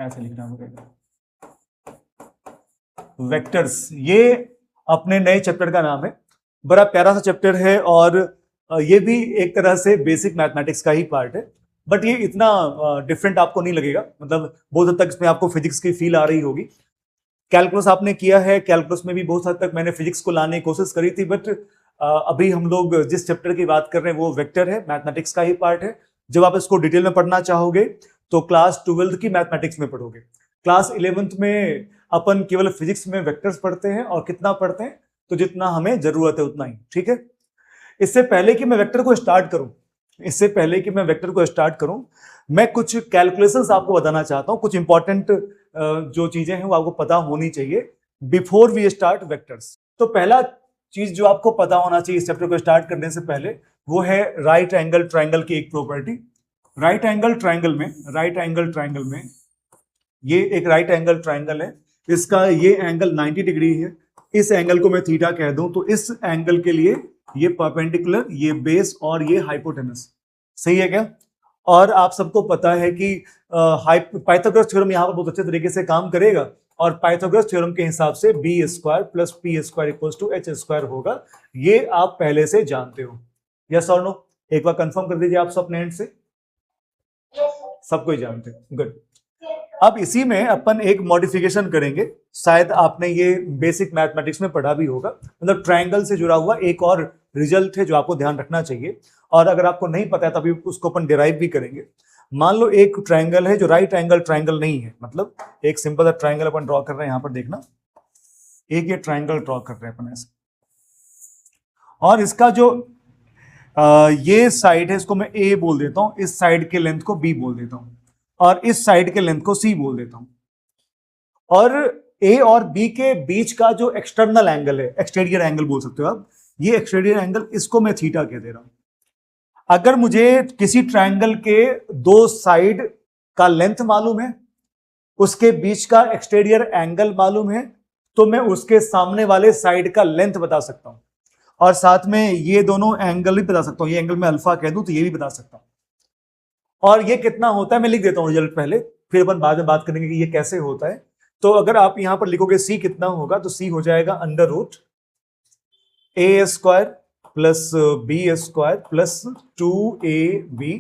ऐसे लिखना पड़ेगा। वेक्टर्स, ये अपने नए चैप्टर का नाम है, बड़ा प्यारा सा चैप्टर है और ये भी एक तरह से बेसिक मैथमेटिक्स का ही पार्ट है, बट ये इतना डिफरेंट आपको नहीं लगेगा, मतलब बहुत हद तक इसमें आपको फिजिक्स की फील आ रही होगी। कैलकुलस आपने किया है, कैलकुलस में भी बहुत हद तक मैंने फिजिक्स को लाने की कोशिश करी थी, बट अभी हम लोग जिस चैप्टर की बात कर रहे हैं वो वेक्टर है, मैथमेटिक्स का ही पार्ट है। जब आप इसको डिटेल में पढ़ना चाहोगे तो क्लास 12th की मैथमेटिक्स में पढ़ोगे। क्लास 11th में अपन केवल फिजिक्स में वेक्टर्स पढ़ते हैं, और कितना पढ़ते हैं, तो जितना हमें जरूरत है उतना ही, ठीक है। इससे पहले कि मैं वेक्टर को स्टार्ट करूं, मैं कुछ कैलकुलेशंस आपको बताना चाहता हूं, कुछ इंपॉर्टेंट जो चीजें हैं वो आपको पता होनी चाहिए बिफोर वी स्टार्ट वेक्टर्स। तो पहला चीज जो आपको पता होना चाहिए इस चैप्टर को स्टार्ट करने से पहले, वो है राइट एंगल ट्रायंगल की एक प्रॉपर्टी। राइट एंगल ट्रायंगल में ये एक राइट एंगल ट्रायंगल है, इसका ये एंगल 90 डिग्री है। इस एंगल को मैं थीटा कह दूं तो इस एंगल के लिए ये परपेंडिकुलर, ये बेस और ये हाइपोटेनस, सही है क्या। और आप सबको पता है कि पाइथागोरस थ्योरम यहाँ पर बहुत अच्छे तरीके से काम करेगा, और पाइथागोरस थ्योरम के हिसाब से B square plus P square equals to H square होगा, ये आप पहले से जानते हो। यस और नो, एक बार कंफर्म कर दीजिए आप सब अपने एंड से। सबको ही जानते हो, गुड। अब इसी में अपन एक मॉडिफिकेशन करेंगे, शायद आपने ये बेसिक मैथमेटिक्स में पढ़ा भी होगा, मतलब ट्रायंगल से जुड़ा हुआ एक और रिजल्ट है जो आपको ध्यान रखना चाहिए, और अगर आपको नहीं पता है तभी उसको अपन डिराइव भी करेंगे। मान लो एक ट्रायंगल है जो राइट एंगल ट्रायंगल नहीं है, मतलब एक सिंपल सा ट्रायंगल अपन ड्रॉ कर रहे हैं, यहां पर देखना, एक ये ट्रायंगल ड्रॉ कर रहे हैं अपन ऐसे, और इसका जो ये साइड है इसको मैं ए बोल देता हूं, इस साइड के लेंथ को बी बोल देता हूं, और इस साइड के लेंथ को सी बोल देता हूं। और ए और बी के बीच का जो एक्सटर्नल एंगल है, एक्सटीरियर एंगल बोल सकते हो आप, ये एक्सटीरियर एंगल, इसको मैं थीटा कह दे रहा हूं। अगर मुझे किसी ट्रायंगल के दो साइड का लेंथ मालूम है, उसके बीच का एक्सटीरियर एंगल मालूम है, तो मैं उसके सामने वाले साइड का लेंथ बता सकता हूं, और साथ में ये दोनों एंगल भी बता सकता हूं। ये एंगल मैं अल्फा कह दूं तो ये भी बता सकता हूं। और ये कितना होता है मैं लिख देता हूं रिजल्ट पहले, फिर अपन बाद में बात करेंगे कि ये कैसे होता है। तो अगर आप यहां पर लिखोगे सी कितना होगा, तो सी हो जाएगा under root A square plus B square plus 2ab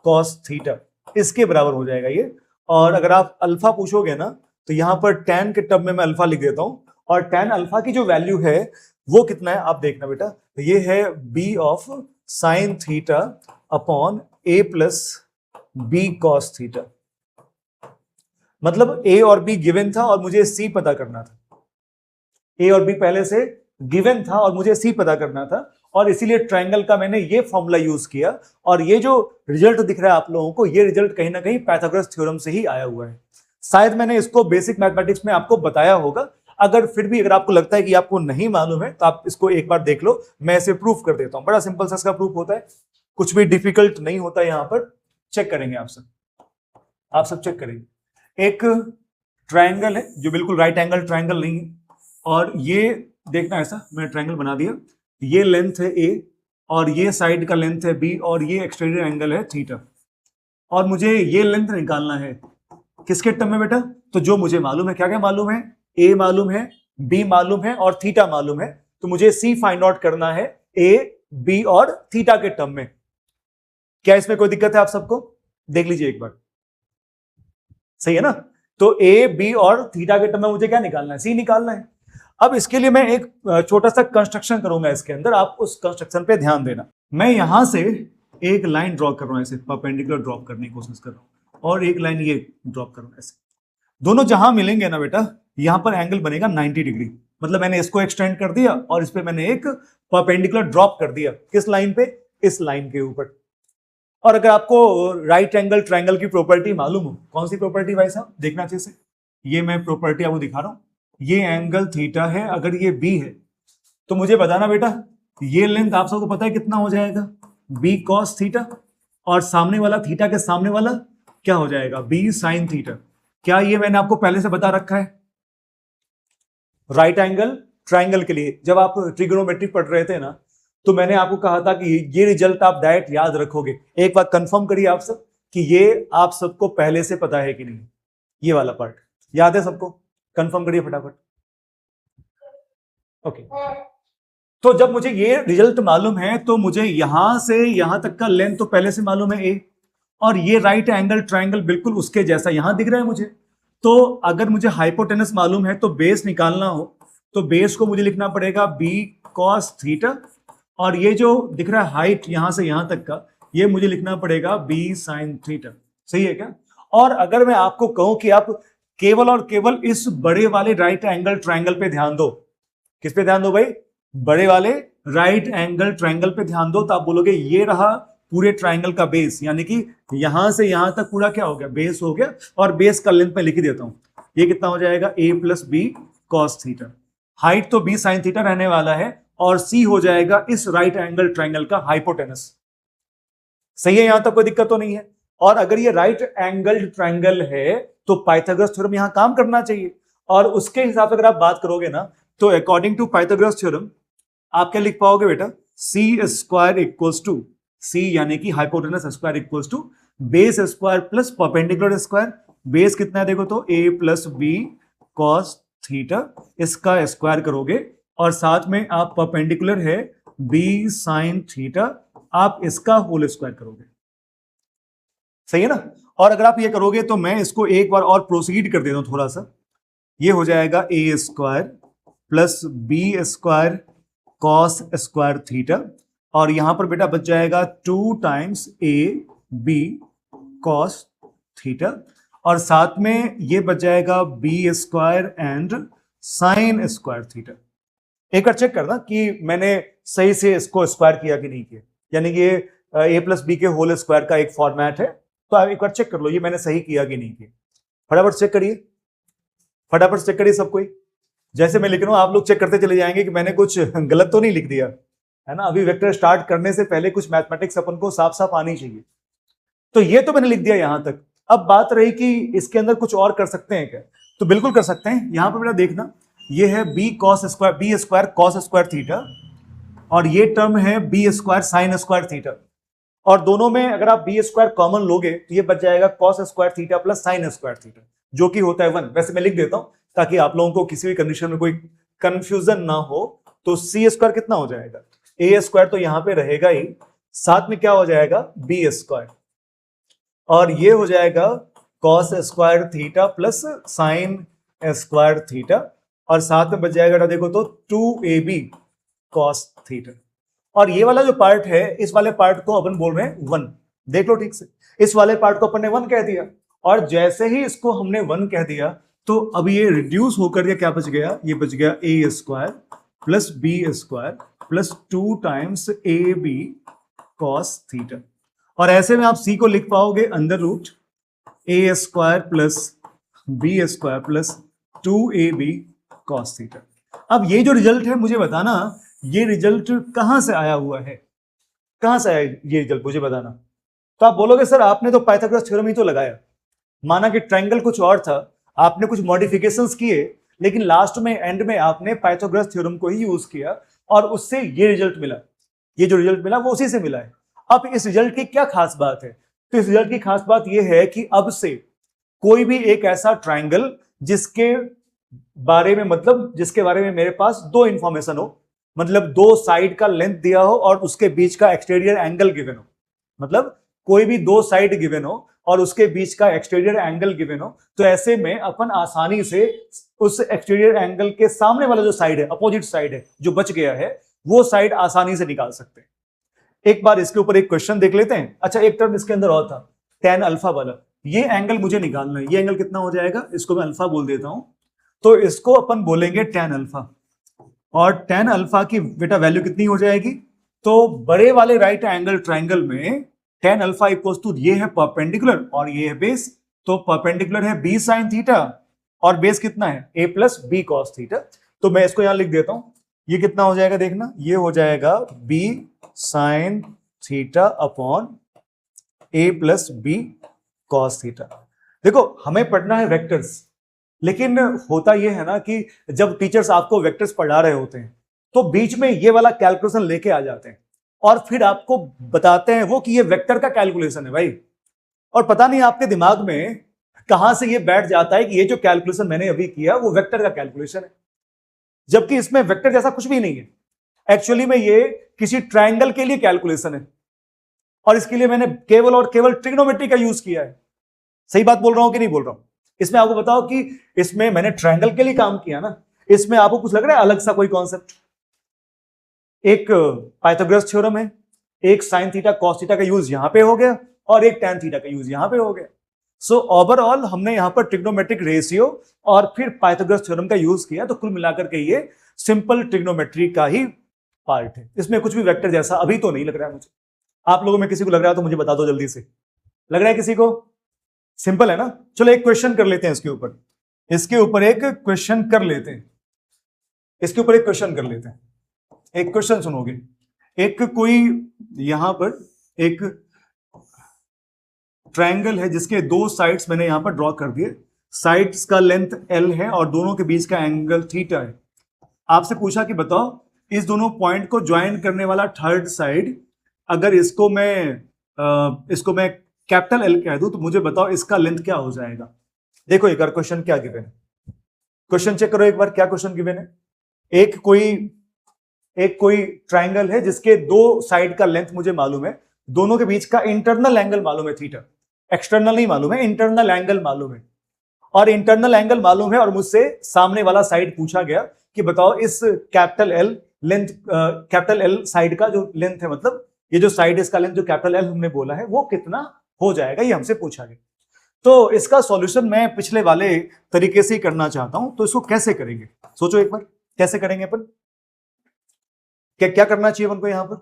cos theta, इसके बराबर हो जाएगा ये। और अगर आप अल्फा पूछोगे ना, तो यहां पर tan के टर्म में मैं अल्फा लिख देता हूं, और tan अल्फा की जो वैल्यू है वो कितना है आप देखना बेटा, तो ये है b of sine theta upon a plus B cos theta. मतलब a और b गिवन था और मुझे c पता करना था, a और b पहले से गिवन था और मुझे c पता करना था, और इसीलिए ट्रायंगल का मैंने ये फॉर्मूला यूज किया, और ये जो रिजल्ट दिख रहा है आप लोगों को, ये रिजल्ट कहीं ना कहीं पाइथागोरस थ्योरम से ही आया हुआ है। शायद मैंने इसको बेसिक मैथमेटिक्स में आपको बताया होगा, अगर फिर भी अगर आपको लगता है कि आपको नहीं मालूम है तो आप इसको एक बार देख लो, मैं इसे प्रूफ कर देता हूं। बड़ा सिंपल सा इसका प्रूफ होता है, कुछ भी डिफिकल्ट नहीं होता। यहां पर चेक करेंगे आप सब चेक करेंगे। एक ट्रायंगल है जो बिल्कुल राइट एंगल ट्रायंगल नहीं है, और ये देखना ऐसा मैंने ट्रायंगल बना दिया, ये लेंथ है a और ये साइड का लेंथ है b और ये एक्सटीरियर एंगल है थीटा, और मुझे ये लेंथ निकालना है किसके टर्म में बेटा, तो जो मुझे मालूम है, क्या क्या मालूम है, a मालूम है, b मालूम है और थीटा मालूम है, तो मुझे c फाइंड आउट करना है a b और थीटा के टर्म में। क्या इसमें कोई दिक्कत है आप सबको, देख लीजिए एक बार, सही है ना। तो a b और थीटा के टर्म में मुझे क्या निकालना है, c निकालना है। अब इसके लिए मैं एक छोटा सा कंस्ट्रक्शन करूंगा इसके अंदर, आप उस कंस्ट्रक्शन पे ध्यान देना। मैं यहां से एक लाइन ड्रॉ कर रहा हूं, ऐसे परपेंडिकुलर ड्रॉप करने की कोशिश कर रहा हूं, और एक लाइन ये ड्रॉप कर रहा हूं ऐसे। दोनों जहां मिलेंगे ना बेटा, यहां पर एंगल बनेगा 90 डिग्री, मतलब मैंने इसको एक्सटेंड कर दिया और इस पे मैंने एक परपेंडिकुलर ड्रॉप कर दिया, किस लाइन पे, इस लाइन के ऊपर। और अगर आपको राइट एंगल ट्रायंगल की प्रॉपर्टी मालूम हो, कौन सी प्रॉपर्टी भाई साहब, देखना अच्छे से, ये मैं प्रॉपर्टी आपको दिखा रहा हूं। ये एंगल थीटा है, अगर ये b है तो मुझे बताना बेटा ये लेंथ आप सबको पता है कितना हो जाएगा, b cos थीटा, और सामने वाला थीटा के सामने वाला क्या हो जाएगा, b sin थीटा। क्या ये मैंने आपको पहले से बता रखा है। राइट एंगल ट्रायंगल के लिए जब आप ट्रिग्नोमेट्री पढ़ रहे थे ना, तो मैंने आपको कहा था कि ये रिजल्ट आप डायरेक्ट याद रखोगे। एक बार कंफर्म करिए आप सब कि ये आप सबको पहले से पता है कि नहीं। ये वाला पार्ट याद है सबको? कंफर्म करिए फटाफट। ओके, तो जब मुझे ये रिजल्ट मालूम है तो मुझे यहां से यहां तक का लेंथ तो पहले से मालूम है ए, और ये राइट एंगल ट्रायंगल बिल्कुल उसके जैसा यहां दिख रहा है मुझे। तो अगर मुझे हाइपोटेनस मालूम है तो बेस निकालना हो तो बेस को मुझे लिखना पड़ेगा बी कॉस थीटा, और ये जो दिख रहा है हाइट यहां से यहां तक का, ये मुझे लिखना पड़ेगा बी साइन थीटा। सही है क्या? और अगर मैं आपको कहूं कि आप केवल और केवल इस बड़े वाले राइट एंगल ट्रायंगल पे ध्यान दो, किस पे ध्यान दो भाई? बड़े वाले राइट एंगल ट्रायंगल पे ध्यान दो, तो आप बोलोगे ये रहा पूरे ट्रायंगल का बेस, यानी कि यहां से यहां तक पूरा क्या हो गया? बेस हो गया। और बेस का लेंथ मैं लिख ही देता हूं, ये कितना हो जाएगा? A plus B cos theta. Height तो बी साइन थीटा रहने वाला है, और सी हो जाएगा इस राइट एंगल ट्रायंगल का हाइपोटेनस। सही है? यहां तक कोई दिक्कत तो नहीं है? और अगर ये राइट एंगल ट्रायंगल है तो पाइथागोरस थ्योरम यहां काम करना चाहिए, और उसके हिसाब से अगर आप बात करोगे ना तो अकॉर्डिंग टू पाइथागोरस थ्योरम आप क्या लिख पाओगे बेटा? C square equals to, C यानी कि hypotenuse square equals to base square plus perpendicular square. Base कितना है देखो तो A plus B cos theta, इसका स्क्वायर करोगे, और साथ में आप परपेंडिकुलर है बी साइन थीटा, आप इसका होल स्क्वायर करोगे। सही है ना? और अगर आप ये करोगे तो मैं इसको एक बार और प्रोसीड कर देता हूं थोड़ा सा, ये हो जाएगा A square plus B square cos square theta, और यहां पर बेटा बच जाएगा 2 times A B cos theta, और साथ में ये बच जाएगा B square and sine square theta. एक बार चेक करना कि मैंने सही से इसको स्क्वायर किया कि नहीं किया, यानी कि ए प्लस बी के होल स्क्वायर का एक फॉर्मेट है, तो आप एक बार चेक कर लो ये मैंने सही किया कि नहीं किया। फटाफट चेक करिए, फटाफट चेक करिए सब कोई। जैसे मैं लिख रहा हूं आप लोग चेक करते चले जाएंगे कि मैंने कुछ गलत तो नहीं लिख दिया है ना। अभी वेक्टर स्टार्ट करने से पहले कुछ मैथमेटिक्स अपन को साफ साफ आनी चाहिए। तो ये तो मैंने लिख दिया यहां तक। अब बात रही कि इसके अंदर कुछ और कर सकते हैं क्या, तो बिल्कुल कर सकते हैं। यहां पर बेटा देखना, ये है B cos square, B square cos square theta, और ये टर्म है B square sine square theta, और दोनों में अगर आप बी स्क्वायर कॉमन लोगे तो ये बच जाएगा cos square theta plus sign square theta, जो कि होता है 1। वैसे मैं लिख देता हूं ताकि आप लोगों को किसी भी कंडीशन में कोई कंफ्यूजन ना हो। तो सी स्क्वायर कितना हो जाएगा? ए स्क्वायर तो यहां पे रहेगा ही, साथ में क्या हो जाएगा? बी स्क्वायर, और ये हो जाएगा cos square theta plus sign square theta, और साथ में बच जाएगा देखो तो 2ab कॉस थीटा। और ये वाला जो पार्ट है, इस वाले पार्ट को अपन बोल रहे हैं 1। देख लो ठीक से, इस वाले पार्ट को अपन ने 1 कह दिया, और जैसे ही इसको हमने 1 कह दिया तो अब ये रिड्यूस होकर के क्या बच गया? ये बच गया A square plus B square plus 2 times A B cos theta, और ऐसे में आप सी को लिख पाओगे under root A square plus B square plus 2ab cos theta. अब ये जो रिजल्ट है मुझे बताना, ये रिजल्ट कहां से आया हुआ है? कहां से आया ये रिजल्ट मुझे बताना। तो आप बोलोगे सर आपने तो पाइथागोरस थ्योरम ही तो लगाया, माना कि ट्रायंगल कुछ और था, आपने कुछ मॉडिफिकेशंस किए, लेकिन लास्ट में एंड में आपने पाइथागोरस थ्योरम को ही यूज किया और उससे ये रिजल्ट मिला। ये जो रिजल्ट मिला वो उसी से मिला है। अब इस रिजल्ट की क्या खास बात है? तो इस रिजल्ट की खास बात यह है कि अब से कोई भी एक ऐसा ट्रायंगल जिसके बारे में, मतलब जिसके बारे में मेरे पास 2 इंफॉर्मेशन हो, मतलब 2 साइड का लेंथ दिया हो और उसके बीच का एक्सटीरियर एंगल गिवन हो, मतलब कोई भी 2 साइड गिवन हो और उसके बीच का एक्सटीरियर एंगल गिवन हो, तो ऐसे में अपन आसानी से उस एक्सटीरियर एंगल के सामने वाला जो साइड है, अपोजिट साइड है जो बच गया है, वो साइड आसानी से निकाल सकते हैं। एक बार इसके ऊपर एक क्वेश्चन देख लेते हैं। अच्छा, एक टर्म इसके अंदर और था tan अल्फा वाला, ये एंगल मुझे निकालना है। ये एंगल कितना हो जाएगा? इसको मैं अल्फा बोल देता हूं, तो इसको अपन बोलेंगे tan अल्फा, और tan अल्फा की बेटा वैल्यू कितनी हो जाएगी? तो बड़े वाले राइट एंगल ट्रायंगल में tan अल्फा इक्वल्स टू, ये है परपेंडिकुलर और ये है बेस, तो परपेंडिकुलर है b साइन थीटा और बेस कितना है? a plus B cos theta. तो मैं इसको यहां लिख देता हूं, ये कितना हो जाएगा देखना, ये हो जाएगा b sine theta upon a plus B cos theta. देखो हमें पढ़ना है वेक्टर्स, लेकिन होता यह है ना कि जब टीचर्स आपको वेक्टर्स पढ़ा रहे होते हैं तो बीच में ये वाला कैलकुलेशन लेके आ जाते हैं और फिर आपको बताते हैं वो कि ये वेक्टर का कैलकुलेशन है भाई, और पता नहीं आपके दिमाग में कहां से ये बैठ जाता है कि ये जो कैलकुलेशन मैंने अभी किया वो वेक्टर का कैलकुलेशन है, जबकि इसमें वेक्टर जैसा कुछ भी नहीं है। एक्चुअली में ये किसी ट्रायंगल के लिए कैलकुलेशन है और इसके लिए मैंने केवल और केवल ट्रिग्नोमेट्री का यूज किया है। सही बात बोल रहा हूं कि नहीं बोल रहा हूं? इसमें आपको बताओ कि इसमें मैंने ट्रायंगल के लिए काम किया ना, इसमें आपको कुछ लग रहा है अलग सा कोई कॉन्सेप्ट? एक पाइथागोरस थ्योरम है, एक साइन थीटा कॉस थीटा का यूज यहां पे हो गया और एक टैन थीटा का यूज यहां पे हो गया। सो ओवरऑल हमने यहां पर ट्रिग्नोमेट्रिक रेशियो और फिर पाइथागोरस थ्योरम का यूज किया, तो कुल मिलाकर के ये सिंपल ट्रिग्नोमेट्री का ही पार्ट है। इसमें कुछ भी वेक्टर जैसा अभी तो नहीं लग रहा है मुझे। आप लोगों में किसी को लग रहा है तो मुझे बता दो जल्दी से। लग रहा है किसी को? सिंपल है ना? चलो एक क्वेश्चन कर लेते हैं इसके ऊपर, इसके ऊपर एक क्वेश्चन कर लेते हैं, इसके ऊपर एक क्वेश्चन कर लेते हैं। एक क्वेश्चन सुनोगे, एक कोई यहां पर एक ट्रायंगल है जिसके दो साइड्स मैंने यहां पर ड्रॉ कर दिए, साइड्स का लेंथ L है और दोनों के बीच का एंगल थीटा है। आपसे पूछा कि बताओ इस दोनों पॉइंट को ज्वाइन करने वाला थर्ड साइड, अगर इसको मैं कैपिटल L कह दूं तो मुझे बताओ इसका लेंथ क्या हो जाएगा। देखो एक बार क्वेश्चन क्या गिवन है, क्वेश्चन चेक करो एक बार क्या क्वेश्चन गिवन है। एक कोई ट्रायंगल है जिसके दो साइड का लेंथ मुझे मालूम है, दोनों के बीच का इंटरनल एंगल मालूम है थीटा, एक्सटर्नल नहीं मालूम है, इंटरनल एंगल मालूम है। और इंटरनल एंगल मालूम है और मुझसे सामने वाला साइड पूछा गया कि बताओ इस capital L length, capital L side का जो लेंथ है, मतलब ये जो साइड इसका लेंथ जो कैपिटल L हमने बोला है वो कितना हो जाएगा, ये हमसे पूछा गया। तो इसका सॉल्यूशन मैं पिछले वाले तरीके से ही करना चाहता हूं। तो इसको कैसे करेंगे, सोचो एक बार कैसे करेंगे अपन, क्या करना चाहिए अपन को यहां पर।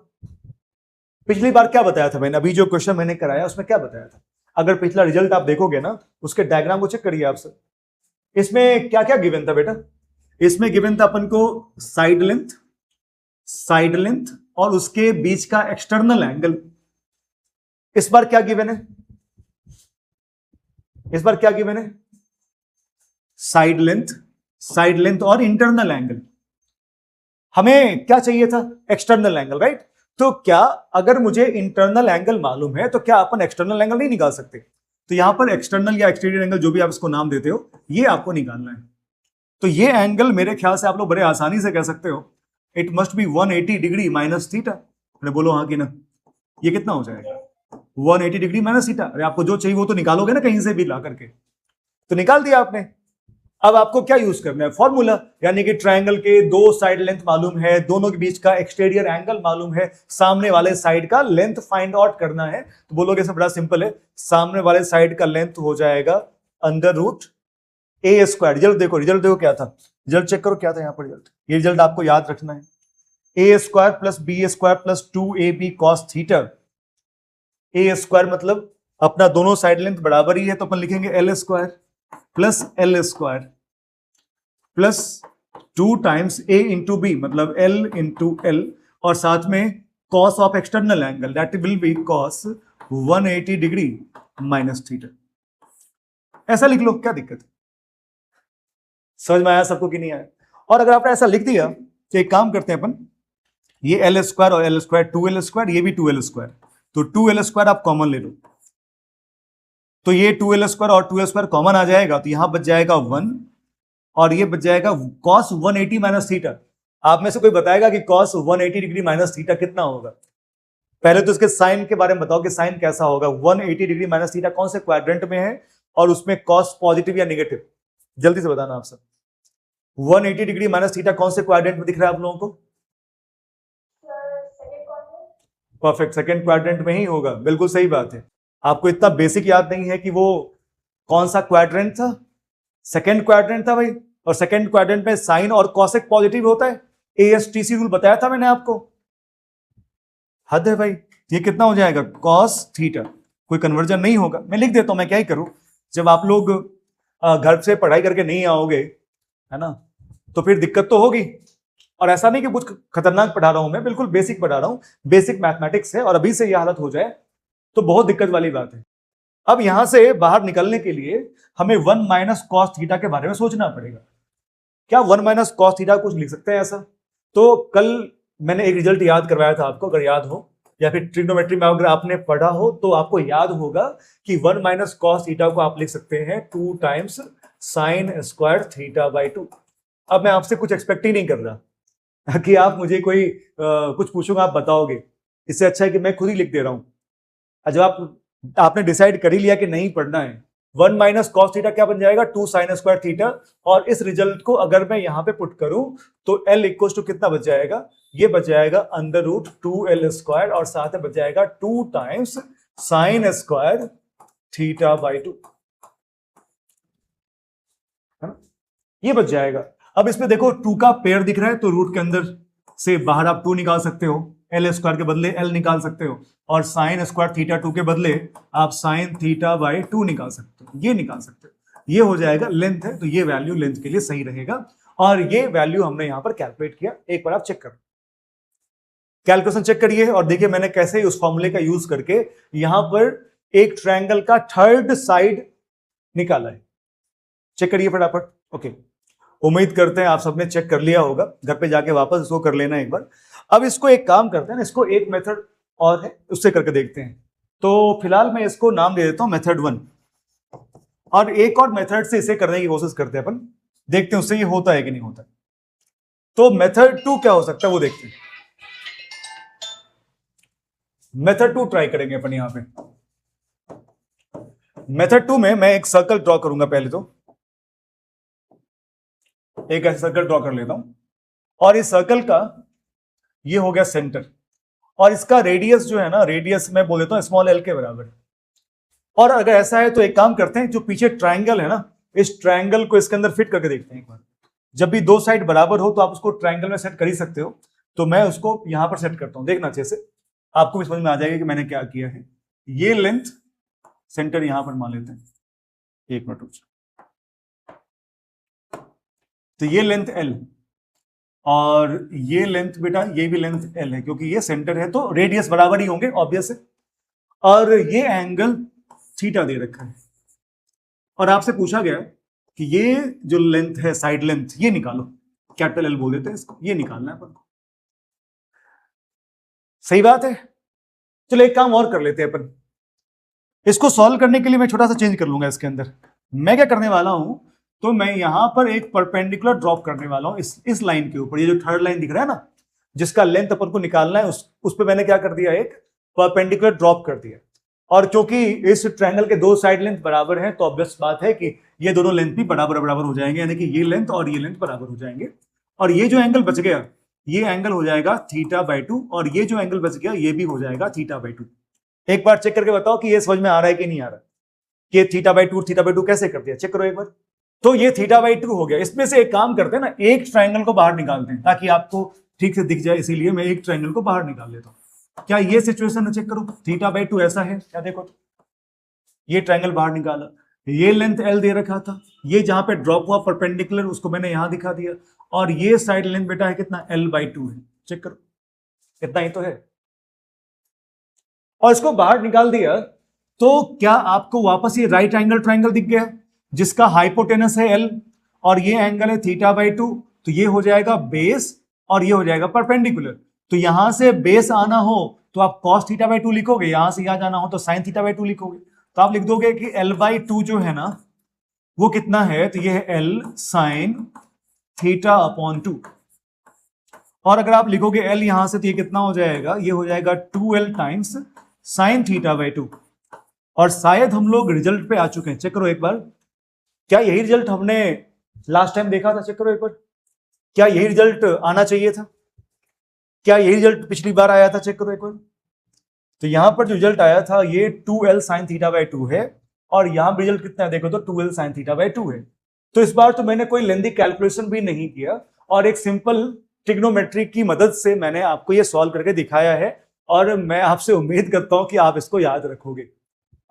पिछली बार क्या बताया था मैंने, अभी जो क्वेश्चन मैंने कराया उसमें क्या बताया था? अगर पिछला रिजल्ट आप देखोगे ना, उसके डायग्राम को चेक करिए आप सब। इसमें क्या क्या गिवन था बेटा? इसमें गिवन था अपन को साइड लेंथ और उसके बीच का एक्सटर्नल एंगल। इस बार क्या गिवन है? इस बार क्या गिवन है? साइड लेंथ और इंटरनल एंगल। हमें क्या चाहिए था? External angle, right? तो क्या अगर मुझे इंटरनल एंगल मालूम है तो क्या अपन एक्सटर्नल एंगल नहीं निकाल सकते? तो यहां पर एक्सटर्नल या एक्सटीरियर एंगल जो भी आप इसको नाम देते हो, ये आपको निकालना है। तो ये एंगल मेरे ख्याल से आप लोग बड़े आसानी से कह सकते हो, it must be 180 degree minus theta. अरे बोलो हाँ कि ना, ये कितना हो जाएगा? 180 डिग्री माइनस थीटा। अरे आपको जो चाहिए वो तो निकालोगे ना कहीं से भी ला करके, तो निकाल दिया आपने। अब आपको क्या यूज करना है? फॉर्मूला, यानी कि ट्रायंगल के दो साइड लेंथ मालूम है, दोनों के बीच का एक्सटीरियर एंगल मालूम है, सामने वाले साइड का लेंथ फाइंड आउट करना है। तो बोलोगे सब बड़ा सिंपल है, सामने वाले साइड का लेंथ हो जाएगा under root A square. Result देखो क्या था, रिजल्ट चेक करो क्या था यहाँ पर रिजल्ट। ये रिजल्ट आपको याद रखना है, A square plus B square plus 2ab cos theta. A square मतलब अपना दोनों साइड लेंथ बराबर ही है, तो अपन लिखेंगे L square plus L square plus 2 times A into B, मतलब एल इंटू एल, और साथ में cos of external angle that will be cos 180 degree minus theta. ऐसा लिख लो, क्या दिक्कत है? समझ में आया सबको कि नहीं आया? और अगर आपने ऐसा लिख दिया तो एक काम करते हैं अपन, ये एल स्क्वायर और एल स्क्वायर 2l स्क्वायर, ये भी 2l स्क्वायर, तो 2l स्क्वायर आप कॉमन ले लो, तो ये 2l स्क्वायर और 2l स्क्वायर कॉमन आ जाएगा, तो यहां बच जाएगा 1 और ये बच जाएगा cos 180 माइनस थीटा। आप में से कोई बताएगा कि cos 180 डिग्री माइनस थीटा कितना होगा? पहले तो इसके साइन के बारे में बताओ कि साइन कैसा होगा। 180 डिग्री माइनस थीटा कौन से क्वाड्रेंट में है और उसमें cos पॉजिटिव या नेगेटिव, जल्दी से बताना आप सब। 180 डिग्री माइनस थीटा कौन से क्वाड्रेंट में दिख रहा है आप लोगों को? परफेक्ट, सेकंड क्वाड्रेंट में ही होगा, बिल्कुल सही बात है। आपको इतना बेसिक याद नहीं है कि वो कौन सा क्वाड्रेंट था? सेकंड क्वाड्रेंट था भाई, और सेकंड क्वाड्रेंट में साइन और कॉसेक पॉजिटिव होता है। ASTC रूल बताया था मैंने आपको, हद है भाई। ये कितना हो जाएगा? Cos theta. कोई कन्वर्जन नहीं होगा, मैं लिख देता हूं, मैं क्या ही करूं। जब आप लोग घर से पढ़ाई करके नहीं आओगे, है ना, तो फिर दिक्कत तो होगी। और ऐसा नहीं कि कुछ खतरनाक पढ़ा रहा हूं मैं, बिल्कुल बेसिक पढ़ा रहा हूं, बेसिक मैथमेटिक्स है, और अभी से यह हालत हो जाए तो बहुत दिक्कत वाली बात है। अब यहां से बाहर निकलने के लिए हमें 1 माइनस कॉस थीटा के बारे में सोचना पड़ेगा। क्या 1 माइनस कॉस थीटा कुछ लिख सकते हैं ऐसा? तो कल मैंने एक रिजल्ट याद करवाया था आपको, अगर याद हो, या फिर ट्रिग्नोमेट्री में अगर आपने पढ़ा हो तो आपको याद होगा कि 1 माइनस कॉस थीटा को आप लिख सकते हैं 2 times sign square theta by 2। अब मैं आपसे कुछ एक्सपेक्ट ही नहीं कर रहा कि आप मुझे कोई कुछ पूछूंगा आप बताओगे, इससे अच्छा है कि मैं खुद ही लिख दे रहा हूं। जब आपने डिसाइड कर ही लिया कि नहीं पढ़ना है, 1 माइनस कॉस थीटा क्या बन जाएगा 2 साइन स्क्वायर थीटा, और इस रिजल्ट को अगर मैं यहां पे पुट करूं तो एल इक्वल टू कितना बच जाएगा, ये बच जाएगा अंडर रूट 2l स्क्वायर और साथ में बच जाएगा 2 times sign square theta by 2, है ना, ये बच जाएगा। अब इसमें देखो 2 का पेयर दिख रहा है तो रूट के अंदर से बाहर आप 2 निकाल सकते हो, एल स्क्वायर के बदले एल निकाल सकते हो, और साइन स्क्वायर थीटा 2 के बदले आप साइन थीटा बाई 2 निकाल सकते हो, ये निकाल सकते हो, ये हो जाएगा लेंथ है तो ये वैल्यू लेंथ के लिए सही रहेगा। और ये वैल्यू हमने यहां पर कैलकुलेट किया, एक बार आप चेक करो, कैलकुलेशन चेक करिए और देखिए मैंने कैसे उस फॉर्मूले का यूज करके यहां पर एक ट्रायंगल का थर्ड साइड निकाला है। चेक करिए फटाफट। ओके, उम्मीद करते हैं आप सबने चेक कर लिया होगा, घर पे जाके वापस इसको कर लेना एक बार। अब इसको एक काम करते हैं ना, इसको एक मेथड और है उससे करके देखते हैं। तो फिलहाल मैं इसको नाम दे देता हूं मेथड 1, और एक और मेथड से इसे करने की कोशिश करते हैं अपन, देखते हैं उससे ये होता है कि नहीं होता। तो मेथड 2 क्या हो सकता है वो देखते हैं। मेथड 2 ट्राई करेंगे अपन यहां पे। मेथड 2 में मैं एक सर्कल ड्रॉ करूंगा, पहले तो एक ऐसा सर्कल ड्रॉ कर लेता हूं, और इस सर्कल का ये हो गया सेंटर, और इसका रेडियस जो है ना, रेडियस मैं बोल देता हूं स्मॉल एल के बराबर। और अगर ऐसा है तो एक काम करते हैं, जो पीछे ट्रायंगल है ना, इस ट्रायंगल को इसके अंदर फिट करके देखते हैं एक बार। जब भी दो साइड बराबर हो तो आप उसको ट्रायंगल में सेट कर ही सकते हो, तो मैं उसको यहां पर सेट करता हूं, देखना अच्छे से, आपको भी समझ में आ जाएगा कि मैंने क्या किया है। ये लेंथ सेंटर यहां पर मान लेते हैं, एक मिनट रुक, तो ये लेंथ L और ये लेंथ बेटा ये भी लेंथ L है, क्योंकि ये सेंटर है तो रेडियस बराबर ही होंगे ऑब्वियस है। और ये एंगल थीटा दे रखा है, और आपसे पूछा गया कि ये जो लेंथ है साइड लेंथ ये निकालो, कैपिटल L बोल देते हैं इसको, ये निकालना है अपन को। सही बात है। चलो एक काम और कर लेते हैं अपन, इसको सॉल्व करने के लिए मैं छोटा सा चेंज कर लूंगा इसके अंदर। मैं क्या करने वाला हूं, तो मैं यहां पर एक परपेंडिकुलर ड्रॉप करने वाला हूं इस लाइन के ऊपर, ये जो थर्ड लाइन दिख रहा है ना, जिसका लेंथ अपन को निकालना है, उस पर मैंने क्या कर दिया, एक परपेंडिकुलर ड्रॉप कर दिया। और क्योंकि इस ट्रायंगल के दो साइड लेंथ बराबर हैं तो ऑब्वियस बात है कि ये दोनों लेंथ भी बराबर बराबर हो जाएंगे, यानी कि ये लेंथ और ये लेंथ बराबर हो जाएंगे। और ये जो एंगल बच गया ये एंगल हो जाएगा थीटा बाई 2, और ये जो एंगल बच गया ये भी हो जाएगा थीटा बाई 2। एक बार चेक करके बताओ कि ये समझ में आ रहा है कि नहीं आ रहा, कि थीटा बाई 2 कैसे कर दिया, चेक करो एक बार। तो ये थीटा बाई 2 हो गया। इसमें से एक काम करते हैं ना, एक ट्रायंगल को बाहर निकालते हैं ताकि आपको ठीक से दिख जाए, इसीलिए मैं एक ट्रायंगल को बाहर निकाल लेता हूं। क्या ये सिचुएशन है, चेक करो, थीटा बाई 2 ऐसा है क्या, देखो ये ट्रायंगल बाहर निकाला, ये लेंथ L दे रखा था, ये जहां पे ड्रॉप हुआ परपेंडिकुलर उसको मैंने यहां दिखा दिया, और ये साइड लेंथ बेटा है कितना, L/2 है, चेक करो इतना ही तो है। और इसको बाहर निकाल दिया तो क्या आपको वापस ये राइट एंगल ट्रायंगल दिख गया, जिसका हाइपोटेनस है L और ये एंगल है थीटा बाई 2, तो ये हो जाएगा बेस और ये हो जाएगा परपेंडिकुलर। तो यहां से बेस आना हो तो आप cos थीटा बाई 2 लिखोगे, यहां से यहां जाना हो तो sin थीटा बाई 2 लिखोगे, तो आप लिख दोगे कि L/2 जो है ना वो कितना है, तो ये है L sin थीटा अपॉन 2, और अगर आप लिखोगे L यहां से तो ये कितना हो जाएगा, ये हो जाएगा 2L times sin theta by 2। और शायद हम लोग रिजल्ट पे आ चुके हैं, चेक करो एक बार, क्या यही रिजल्ट हमने लास्ट टाइम देखा था, चेक करो एक बार, क्या यही रिजल्ट आना चाहिए था, क्या यही रिजल्ट पिछली बार आया था, चेक करो एक बार। तो यहां पर जो रिजल्ट आया था ये 2L sin थीटा बाई 2 है, और यहां पर रिजल्ट कितना है देखो तो 2L sin थीटा बाई 2 है। तो इस बार तो मैंने कोई लेंथी कैलकुलेशन भी नहीं किया, और एक सिंपल ट्रिग्नोमेट्री की मदद से मैंने आपको ये सॉल्व करके दिखाया है, और मैं आपसे उम्मीद करता हूं कि आप इसको याद रखोगे।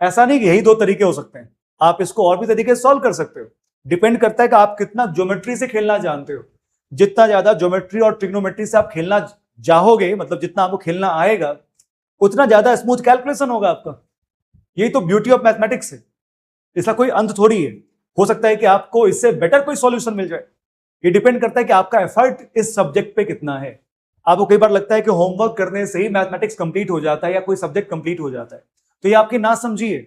ऐसा नहीं कि यही दो तरीके हो सकते हैं, आप इसको और भी तरीके से सॉल्व कर सकते हो, डिपेंड करता है कि आप कितना ज्योमेट्री से खेलना जानते हो। जितना ज्यादा ज्योमेट्री और ट्रिग्नोमेट्री से आप खेलना चाहोगे, मतलब जितना आपको खेलना आएगा, उतना ज्यादा स्मूथ कैलकुलेशन होगा आपका। यही तो ब्यूटी ऑफ मैथमेटिक्स है, इसका कोई अंत थोड़ी है। हो सकता है कि आपको इससे बेटर कोई सॉल्यूशन मिल जाए, ये डिपेंड करता है कि आपका एफर्ट इस सब्जेक्ट पे कितना है। आपको कई बार लगता है कि होमवर्क करने से ही मैथमेटिक्स कंप्लीट हो जाता है या कोई सब्जेक्ट कंप्लीट हो जाता है, तो ये आपकी ना समझिए।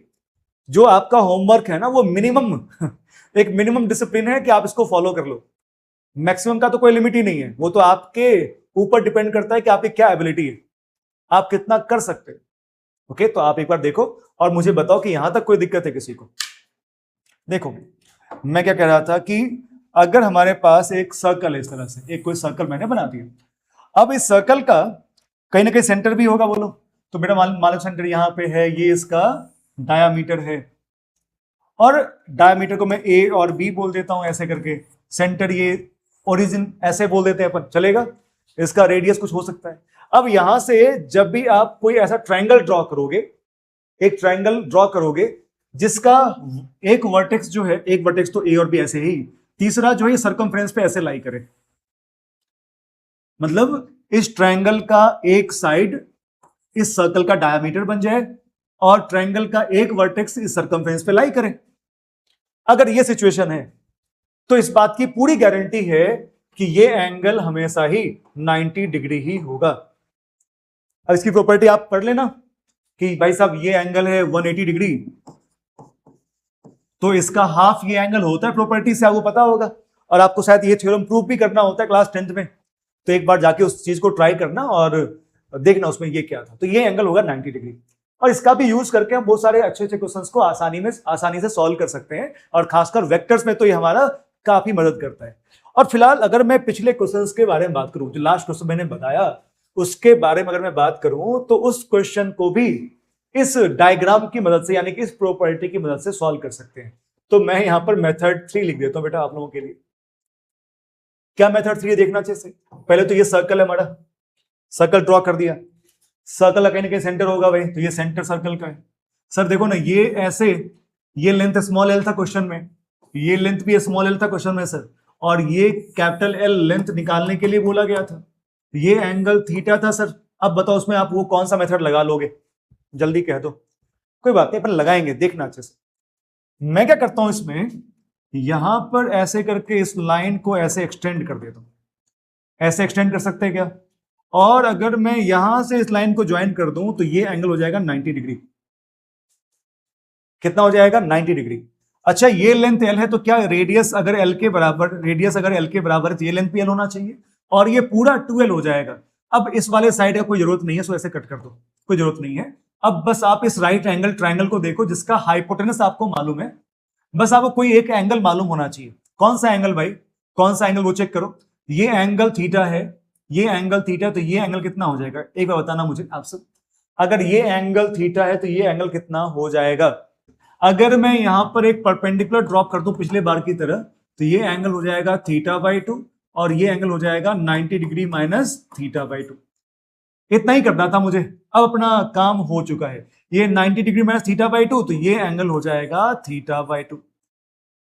जो आपका होमवर्क है ना वो मिनिमम एक मिनिमम डिसिप्लिन है कि आप इसको फॉलो कर लो। मैक्सिमम का तो कोई लिमिट ही नहीं है, वो तो आपके ऊपर डिपेंड करता है कि आपकी क्या एबिलिटी है, आप कितना कर सकते हैं। ओके, तो आप एक बार देखो और मुझे बताओ कि यहां तक कोई दिक्कत है किसी को। देखो मैं क्या कह रहा था कि अगर हमारे पास एक सर्कल है, इस तरह से एक कोई सर्कल मैंने बना दिया, अब इस सर्कल का कहीं ना कहीं सेंटर भी होगा, बोलो। तो बेटा मान लो सेंटर यहां पे है, ये इसका डायामीटर है, और डायामीटर को मैं ए और बी बोल देता हूं ऐसे करके, सेंटर ये ओरिजिन ऐसे बोल देते हैं अपन, चलेगा। इसका रेडियस कुछ हो सकता है। अब यहां से जब भी आप कोई ऐसा ट्रायंगल ड्रॉ करोगे, एक ट्रायंगल ड्रॉ करोगे जिसका एक वर्टेक्स जो है, एक वर्टेक्स तो ए और बी ऐसे ही, तीसरा जो है सर्कमफ्रेंस पे ऐसे लाई करे, मतलब इस ट्रायंगल का एक साइड इस सर्कल का डायमीटर बन जाए और ट्रायंगल का एक वर्टेक्स इस सर्कमफ्रेंस पे लाई करे। अगर ये सिचुएशन है तो इस बात की पूरी गारंटी है कि ये एंगल हमेशा ही 90 डिग्री ही होगा। अब इसकी प्रॉपर्टी आप पढ़ लेना कि भाई साहब ये एंगल है 180 डिग्री, तो इसका हाफ ये एंगल होता है, प्रॉपर्टी से आपको पता होगा, और आपको शायद ये थ्योरम प्रूव भी करना होता है क्लास 10th में, तो एक बार जाके उस चीज को ट्राई करना और देखना उसमें ये क्या था। तो ये एंगल होगा 90 डिग्री, और इसका भी यूज करके हम बहुत सारे अच्छे अच्छे क्वेश्चंस को आसानी से सॉल्व कर सकते हैं, और खासकर वेक्टर्स में तो ये हमारा काफी मदद करता है। और फिलहाल अगर मैं पिछले क्वेश्चंस के बारे में बात करूं, जो लास्ट क्वेश्चन मैंने बताया उसके बारे में अगर मैं बात करूं, तो उस क्वेश्चन को भी इस डायग्राम की मदद से, यानी कि इस प्रॉपर्टी की मदद से सॉल्व कर सकते हैं। तो मैं यहां पर मेथड 3 लिख देता हूं बेटा आप लोगों के लिए। क्या मेथड 3 देखना चाहिए? पहले तो ये सर्कल है हमारा, सर्कल ड्रॉ कर दिया, सर्कल का कहीं ना कहीं सेंटर होगा भाई, तो ये सेंटर सर्कल का है। सर देखो ना, ये ऐसे, ये लेंथ स्मॉल एल था क्वेश्चन में, ये लेंथ भी स्मॉल एल था क्वेश्चन में सर, और ये कैपिटल एल लेंथ निकालने के लिए बोला गया था। ये एंगल थीटा था सर। अब बताओ उसमें आप वो कौन सा मेथड लगा लोगे, जल्दी कह दो। कोई बात नहीं, अपन लगाएंगे, देखना अच्छे से। मैं क्या करता हूं इसमें, यहां पर ऐसे करके इस लाइन को ऐसे एक्सटेंड कर देता हूं, ऐसे एक्सटेंड कर सकते हैं क्या? और अगर मैं यहां से इस लाइन को ज्वाइन कर दूं तो ये एंगल हो जाएगा 90 डिग्री। कितना हो जाएगा? 90 डिग्री। अच्छा, ये लेंथ एल है, तो क्या रेडियस अगर एल के बराबर, है तो ये लेंथ भी एल होना चाहिए, और ये पूरा 2l हो जाएगा। अब इस वाले साइड का कोई जरूरत नहीं है, सो ऐसे कट कर दो, कोई जरूरत नहीं है। अब बस आप इस राइट एंगल ट्रायंगल को देखो जिसका हाइपोटेनस आपको मालूम है, बस आपको कोई एक एंगल मालूम होना चाहिए। कौन सा एंगल भाई, कौन सा एंगल वो चेक करो। ये एंगल थीटा है, ये एंगल थीटा, तो ये एंगल कितना हो जाएगा एक बार बताना मुझे आप सब। अगर ये एंगल थीटा है तो ये एंगल कितना हो जाएगा? अगर मैं यहां पर एक परपेंडिकुलर ड्रॉप कर दूं पिछले बार की तरह, तो ये एंगल हो जाएगा θ/2 और ये एंगल हो जाएगा 90 डिग्री माइनस θ/2। इतना ही करना था मुझे, अब अपना काम हो चुका है। ये 90 डिग्री माइनस θ/2, तो ये एंगल हो जाएगा θ/2।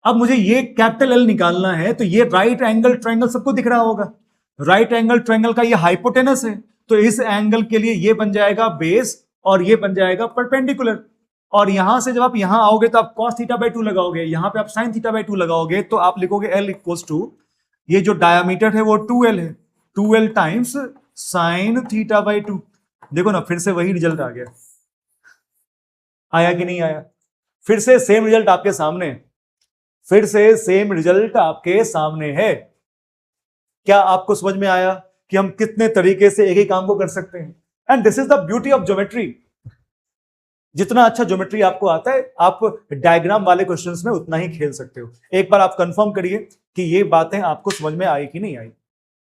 अब मुझे ये कैपिटल एल निकालना है, तो ये राइट एंगल ट्रायंगल सबको दिख रहा होगा, राइट एंगल ट्रायंगल का ये हाइपोटेनस है, तो इस एंगल के लिए ये बन जाएगा बेस और ये बन जाएगा परपेंडिकुलर। और यहां से जब आप यहां आओगे तो आप cos θ/2 लगाओगे, यहां पे आप sin θ/2 लगाओगे, तो आप लिखोगे L इक्वल्स टू, ये जो डायमीटर है वो 2l है, 2l टाइम्स sin θ/2। देखो ना, फिर से वही रिजल्ट आ गया, आया कि नहीं आया? फिर से सेम रिजल्ट आपके सामने, फिर से सेम रिजल्ट आपके सामने है। क्या आपको समझ में आया कि हम कितने तरीके से एक ही काम को कर सकते हैं? And this is the beauty of geometry. जितना अच्छा ज्योमेट्री आपको आता है, आप डायग्राम वाले क्वेश्चंस में उतना ही खेल सकते हो। एक बार आप कंफर्म करिए कि ये बातें आपको समझ में आई कि नहीं आई।